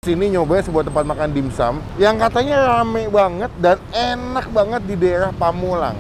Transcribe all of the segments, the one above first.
Sini nyobain sebuah tempat makan dimsum yang katanya rame banget dan enak banget di daerah Pamulang.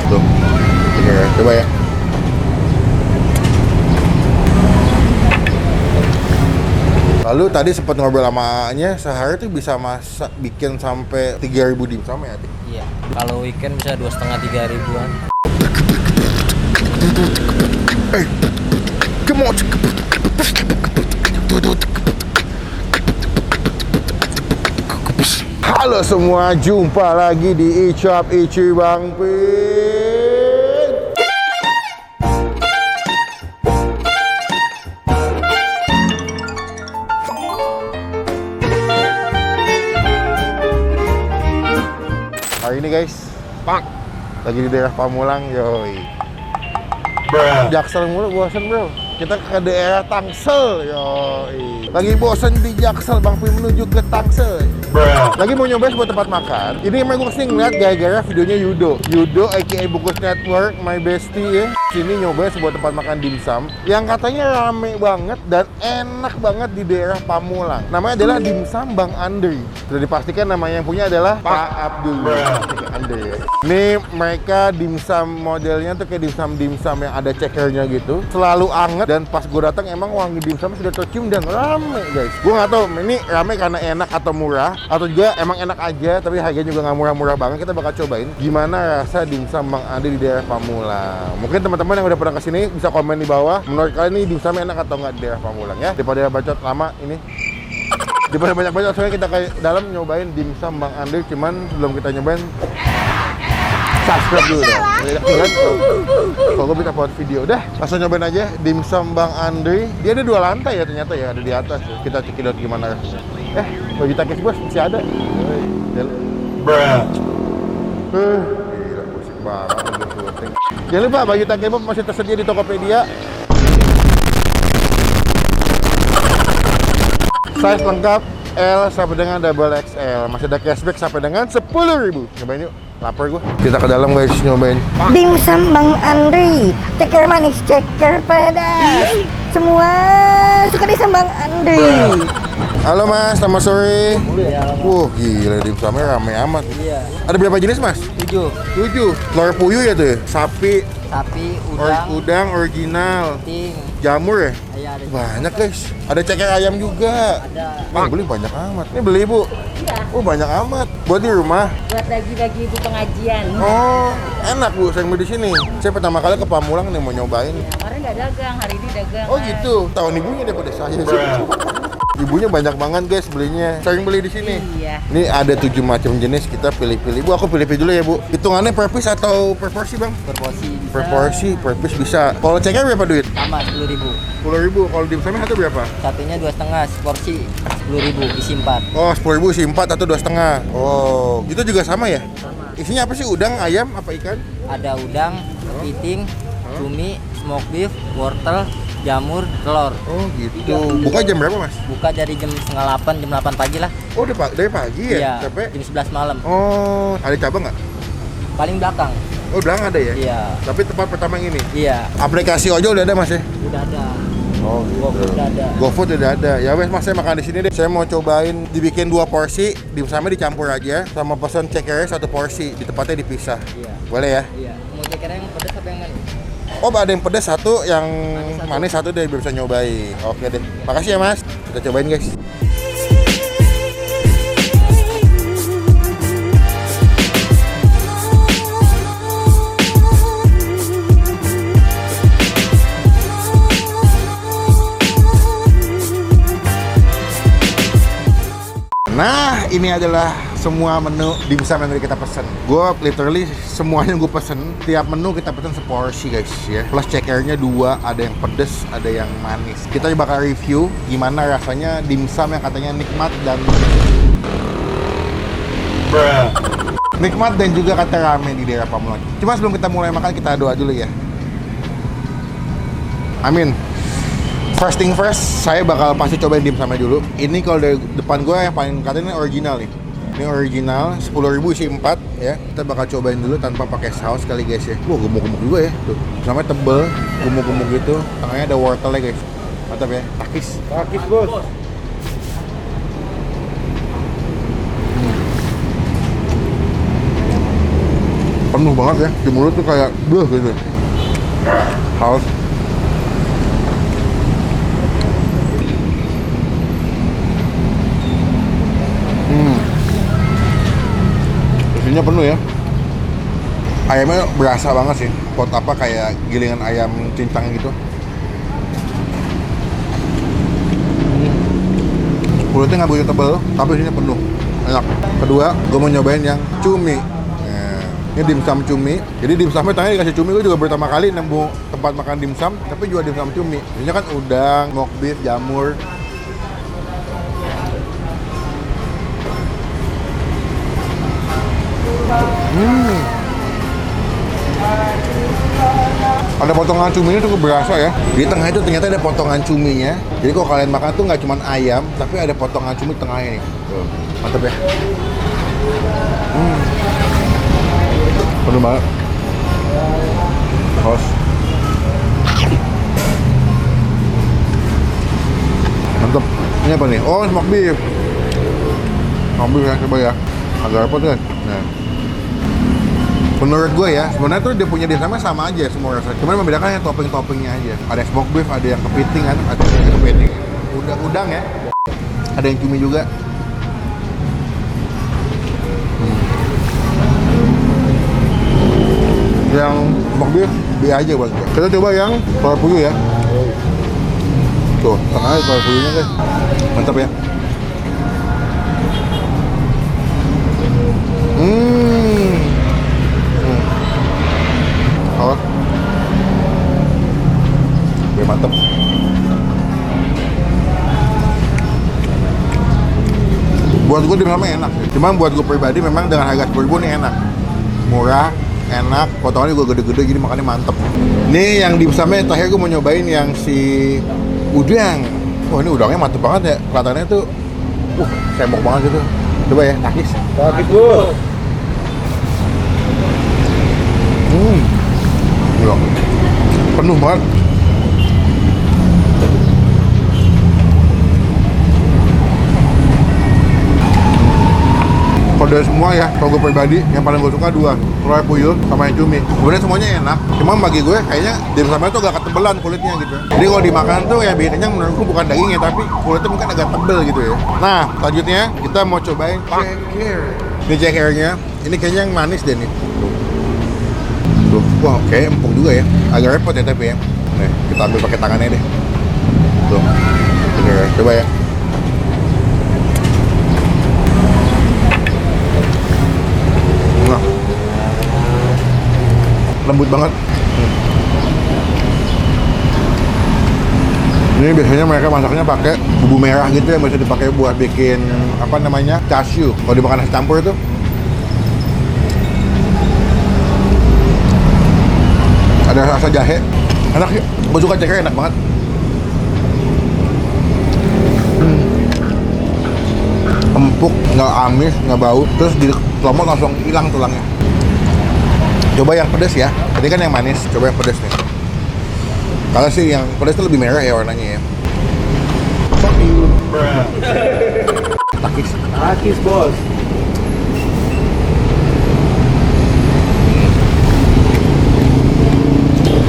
Tuh, ini ya, coba ya. Lalu tadi sempat ngobrol sama Anya, sehari tuh bisa masak bikin sampai 3.000 dimsum ya? Iya, kalau weekend bisa 2,5-3 ribuan. Come on. Halo semua, jumpa lagi di Icap Ici Bang Pin. Hari ini guys, lagi di daerah Pamulang, yoi. Jaksel mulu, bosen bro. Kita ke daerah Tangsel, yoi. Lagi bosen di Jaksel, Bang Pin menuju ke Tangsel. Lagi mau nyobain sebuah tempat makan. Ini emang gue kesini ngeliat gara-gara videonya Yudo aka Bungkus Network, my bestie ya. Sini nyobain sebuah tempat makan dimsum yang katanya rame banget dan enak banget di daerah Pamulang. Namanya adalah Dimsum Bang Andri. Sudah dipastikan namanya yang punya adalah Pak Abdul Andri ya. Ini mereka dimsum modelnya tuh kayak dimsum yang ada cekernya gitu. Selalu anget dan pas gue datang emang wangi dimsum sudah tercium dan rame guys. Gue nggak tahu ini rame karena enak atau murah atau juga emang enak aja tapi harganya juga nggak murah-murah banget. Kita bakal cobain gimana rasa dimsum Bang Andri di daerah Pamulang. Mungkin teman-teman yang udah pernah kesini bisa komen di bawah menurut kalian ini dimsum enak atau nggak di daerah Pamulang ya. Daripada bacot lama ini, daripada banyak-banyak soalnya kita ke dalam nyobain dimsum Bang Andri. Cuman sebelum kita nyobain, subscribe dulu dong. Kalau gue bisa buat video, udah langsung nyobain aja dimsum Bang Andri. Dia ada 2 lantai ya ternyata ya, ada di atas. Kita cekidot gimana rasanya. Baju takis bos masih ada. Gila, musik banget lagi syuting. Jangan lupa baju takis bos masih tersedia di Tokopedia. Size lengkap L sampai dengan double XL. Masih ada cashback sampai dengan 10.000. Nyobain yuk. Lapar gue. Kita ke dalam guys, nyobain. Dimsum Bang Andri, ceker manis, ceker pedas. Semua suka dimsum Bang Andri. Halo mas, selamat sore. Gila dimsumnya rame amat. Iya. Ada berapa jenis mas? 7. 7. Telur puyuh ya tuh ya? Sapi, Udang, original, ting. jamur ya? Iya, ada. Banyak guys. Ada ceker ayam juga. Ada. Bang, beli banyak amat. Ini beli bu? Iya, Oh banyak amat. Buat di rumah? buat bagi-bagi ibu pengajian. Oh, enak bu, saya beli di sini. Saya pertama kali ke Pamulang nih mau nyobain. Kemarin nggak dagang, hari ini dagang. Oh gitu, tahun ibunya daripada saya sih. Ibunya banyak banget guys belinya. Sering beli di sini. Iya. Ini ada 7 macam jenis, kita pilih-pilih. Bu, aku pilih-pilih dulu ya bu. Hitungannya per piece atau per porsi bang? Per porsi Per porsi, per piece bisa. Kalau ceker berapa duit? sama 10.000. 10.000. Kalau dimsumnya satu berapa? Satunya 2,5 porsi 10.000 isi 4. Oh, 10.000 isi 4 atau 2,5. Oh, itu juga sama ya? Sama. Isinya apa sih? Udang, ayam, apa ikan? Ada udang, kepiting, cumi, smoke beef, wortel, jamur, telur. Oh gitu. Buka jam berapa mas? Buka dari jam setengah 8, jam 8 pagi lah. Oh, dari pagi ya? Iya, Sampai? jam 11 malam. Oh, ada cabang nggak? Paling belakang. Oh, udah ada ya? Iya. Tapi tempat pertama yang ini? Iya, Aplikasi ojol udah ada mas ya? udah ada. Oh GoFood udah ada. GoFood udah ada. Ya wes mas, saya makan di sini deh. Saya mau cobain dibikin 2 porsi, dimsumnya dicampur aja sama pesan cekernya 1 porsi, di tempatnya dipisah. Iya. Boleh ya? Iya. Mau cekernya yang pedas apa yang manis? Oh, ada yang pedas 1, yang manis 1 deh biar bisa nyobain. Oke deh. Makasih ya mas. Kita cobain guys. Nah, ini adalah semua menu dimsum yang udah kita pesen. Gue literally semuanya gue pesen. Tiap menu kita pesen seporsi guys ya. Plus cekernya 2, ada yang pedes, ada yang manis. Kita bakal review gimana rasanya dimsum yang katanya nikmat dan nikmat dan juga kata rame di daerah Pamulang. Cuma sebelum kita mulai makan kita doa dulu ya. Amin. First thing first, saya bakal pasti cobain dimsumnya dulu. Ini kalau dari depan gue yang paling katanya original nih. Ini original, 10.000 isi 4 ya. Kita bakal cobain dulu tanpa pakai saus kali guys ya. Wah, gemuk-gemuk juga ya. Tuh, namanya tebel, gemuk-gemuk gitu. Tengahnya ada wortelnya guys. Mantap ya. Takis. Takis, Bos. Penuh banget ya. Di mulut tuh kayak bleh gitu. Haus. Isinya penuh ya. Ayamnya berasa banget sih. Pot apa kayak gilingan ayam cincang gitu. Kulitnya nggak begitu tebal, tapi isinya penuh. Enak. Kedua, gue mau nyobain yang cumi. Nah, ini dimsum cumi. Jadi dimsumnya tanya dikasih cumi. Gue juga pertama kali nemu tempat makan dimsum, tapi juga dimsum cumi. Ini kan udang, smoked beef, jamur. Ada potongan cuminya cukup berasa ya. Di tengah itu ternyata ada potongan cuminya. Jadi kalau kalian makan tuh nggak cuma ayam, tapi ada potongan cumi di tengahnya nih. Tuh, mantep ya. Penuh banget. Haus. Mantep. Ini apa nih? Oh, smoked beef. Smoked beef ya, coba ya. Agak repot kan? Nah. Menurut gue ya, sebenarnya tuh dia punya dimsumnya sama aja semua rasa. Cuman membedakan yang topping-toppingnya aja. Ada smoked beef, ada yang kepiting kan, ada yang kepiting. Udang ya. Ada yang cumi juga. Yang smoked beef B aja buat gue. Kita coba yang telur puyuh ya. Tuh, tengahnya telur puyuhnya guys. Mantap ya. Mantep. Buat gue dimsumnya enak. Cuman buat gue pribadi memang dengan harga 10.000 ini enak. Murah, enak, potongannya juga gede-gede jadi makannya mantep. Ini yang dimsumnya terakhir gue mau nyobain yang si udang. Wah, ini udangnya mantep banget ya. Kelihatannya tuh sembok banget gitu. Coba ya, takis. Takis, Bos. Gila. Penuh banget. Kalau dari semua ya, kalau gue pribadi, yang paling gue suka dua, telur puyuh sama yang cumi. Sebenarnya semuanya enak, cuma bagi gue kayaknya dimsumnya tuh agak ketebelan kulitnya gitu. Jadi kalau dimakan tuh ya biasanya menurut gue bukan dagingnya, tapi kulitnya mungkin agak tebel gitu ya. Nah, selanjutnya kita mau cobain ceker. Ini cekernya, ini kayaknya yang manis deh nih. Tuh, wah kayaknya empuk juga ya. Agak repot ya tapi ya. Nih, kita ambil pakai tangannya deh. Tuh, ceker, coba ya. Lembut banget. Ini biasanya mereka masaknya pakai bumbu merah gitu yang bisa dipakai buat bikin apa namanya chashu. Kalau dimakan nasi campur itu. Ada rasa jahe. Enak ya. Gue suka ceker, enak banget. Empuk, nggak amis, nggak bau. Terus di telomot langsung hilang tulangnya. Coba yang pedas ya. Tadi kan yang manis, coba yang pedas nih. Kalau sih yang pedas itu lebih merah ya warnanya ya. Fuck you. Takis. Takis, Bos.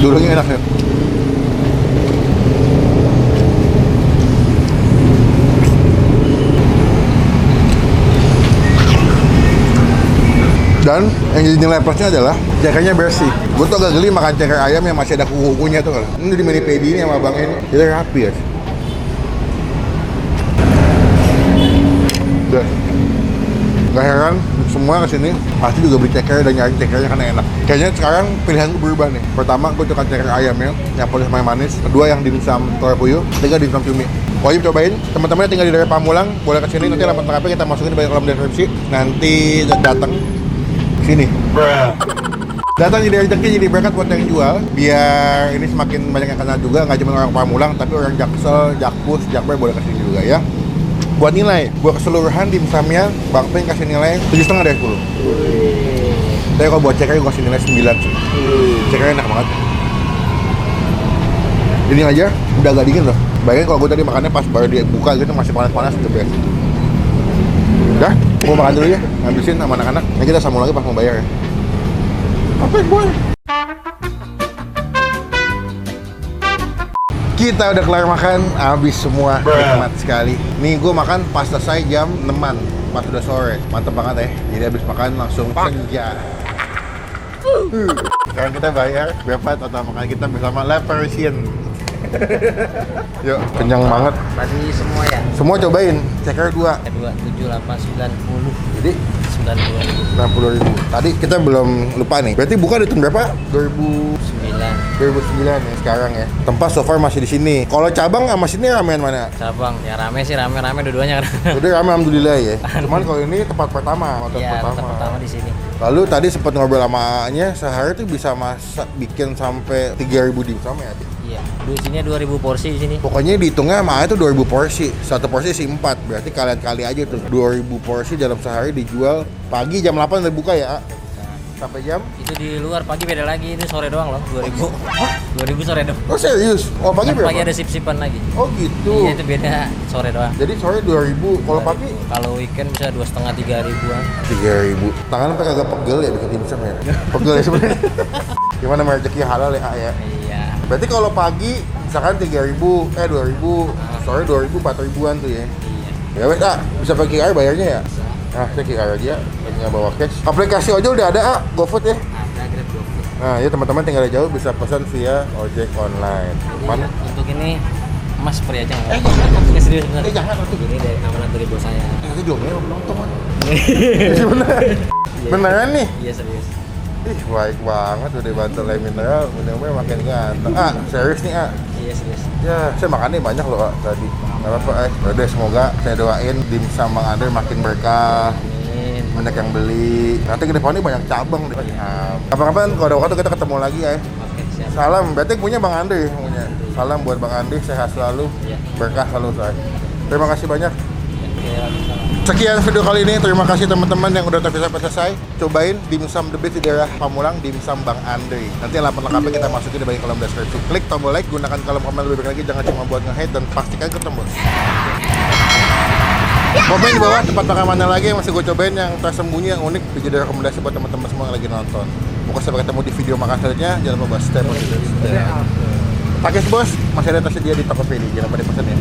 Dulunya enak ya. Dan yang jadi nilai plusnya adalah cekernya bersih. Gue tuh agak geli makan ceker ayam yang masih ada kuku-kukunya tuh kan. Ini di mini pedi ini sama abang ini. Jadi rapi ya. Udah. Gak heran semua kesini pasti juga beli ceker dan nyari cekernya karena enak. Kayaknya sekarang pilihan gue berubah nih. Pertama gue suka ceker ayamnya yang pedas sama yang manis. Kedua yang dimsum telur puyuh. Ketiga dimsum cumi. Wajib cobain. Teman-teman yang tinggal di daerah Pamulang boleh kesini, nanti alamat lengkapnya kita masukin di kolom deskripsi. Nanti datang sini. Datang jadi rezeki, jadi berkat buat yang jual, biar ini semakin banyak yang kenal juga, nggak cuma orang Pamulang tapi orang Jaksel, Jakpus, Jakbar boleh kesini juga ya. Buat nilai, buat keseluruhan dimsumnya Bang Peng kasih nilai 7,5 dari 10. Tapi kalau buat ceker gue kasih nilai 9 sih. Cekernya enak banget. Ini aja udah agak dingin loh. Bayangin kalau gue tadi makannya pas baru dibuka gitu masih panas-panas, the best. Udah, gue makan dulu ya, habisin sama anak-anak. Nanti kita sambung lagi pas mau bayar ya. Apa yang gue? Kita udah kelar makan, habis semua, nikmat sekali. Nih gue makan pas selesai jam 6-an, pas udah sore. Mantep banget ya, jadi habis makan langsung senja. Sekarang kita bayar berapa total makan kita bersama Le Parisien. Yuk, kenyang banget. Tadi semua ya? Semua cobain, ceker 2. 2, 7, 8, 9, 10. Jadi 90.000. Tadi kita belum lupa nih. Berarti buka di tahun berapa? 2009 ya sekarang ya. Tempat so far masih di sini. Kalau cabang sama sini ramean mana? Cabang, ya rame sih, rame dua-duanya kan. Udah rame alhamdulillah ya. Cuman kalau ini tempat pertama, hotel Iya, pertama. tempat pertama di sini. Lalu tadi sempat ngobrol sama nya sehari tuh bisa masak bikin sampai 3.000 dimsum ya. Iya. Di sini 2.000 porsi di sini. Pokoknya dihitungnya sama itu 2.000 porsi. Satu porsi isi 4. Berarti kalian kali aja tuh 2.000 porsi dalam sehari dijual pagi jam 8 udah buka ya. Sampai jam? Itu di luar, pagi beda lagi, itu sore doang loh, 2.000. 2.000 sore doang. Oh serius? Oh pagi berapa? Pagi ada sip-sipan lagi. Oh gitu. Iya, itu beda sore doang. Jadi sore 2.000, kalau pagi? Kalau weekend bisa 2,5-3.000-an. 3.000. Tangan sampai kagak pegel ya bikin dimsum ya? Pegel ya sebenarnya. Gimana rezeki halal ya ya? Iya. Berarti kalau pagi misalkan 3.000, 2.000, sore 2.000, 4.000-an tuh ya? Iya. Ya wes bisa pakai QR bayarnya ya? Nah, saya QR aja, nggak bawa cash. Aplikasi ojol udah ada GoFood ya? Ada Grab GoFood. Nah, ya teman-teman tinggal jauh bisa pesan via ojek online. Mana? Untuk ini Mas free aja nggak? Ini serius bener. Jangan tuh. Ini dari amanat dari bos saya. Nanti diomelin sama penonton. Bener. Beneran nih? Iya serius. Ih, baik banget udah bantu Le Mineral, minumnya makin ganteng. Serius nih, Iya serius. Ya, saya makannya banyak loh, tadi. Nggak apa-apa, Udah, semoga saya doain dimsum Bang Andre makin berkah. Amin. Banyak yang beli. Nanti ke depannya banyak cabang deh. Kapan-kapan kalau ada waktu kita ketemu lagi ya. Oke siap. Salam, berarti punya Bang Andre punya. Salam buat Bang Andre, sehat selalu, Iya. berkah selalu saya. Terima kasih banyak. Oke, waalaikumsalam. Sekian video kali ini, terima kasih teman-teman yang udah sampai selesai. Cobain dimsum the best di daerah Pamulang, dimsum Bang Andre. Nanti alamat lengkapnya kita masukin di bagian kolom deskripsi. Klik tombol like, gunakan kolom komen lebih baik lagi, jangan cuma buat nge-hate dan pastikan ketemu. Komen di bawah tempat makan mana lagi yang masih gue cobain yang tersembunyi, yang unik, jadi rekomendasi buat teman-teman semua yang lagi nonton. Pokoknya sampai ketemu di video makan selanjutnya, jangan lupa stay positif. Pakai bos, masih ada tersedia di Tokopedia, jangan lupa dipesan ya.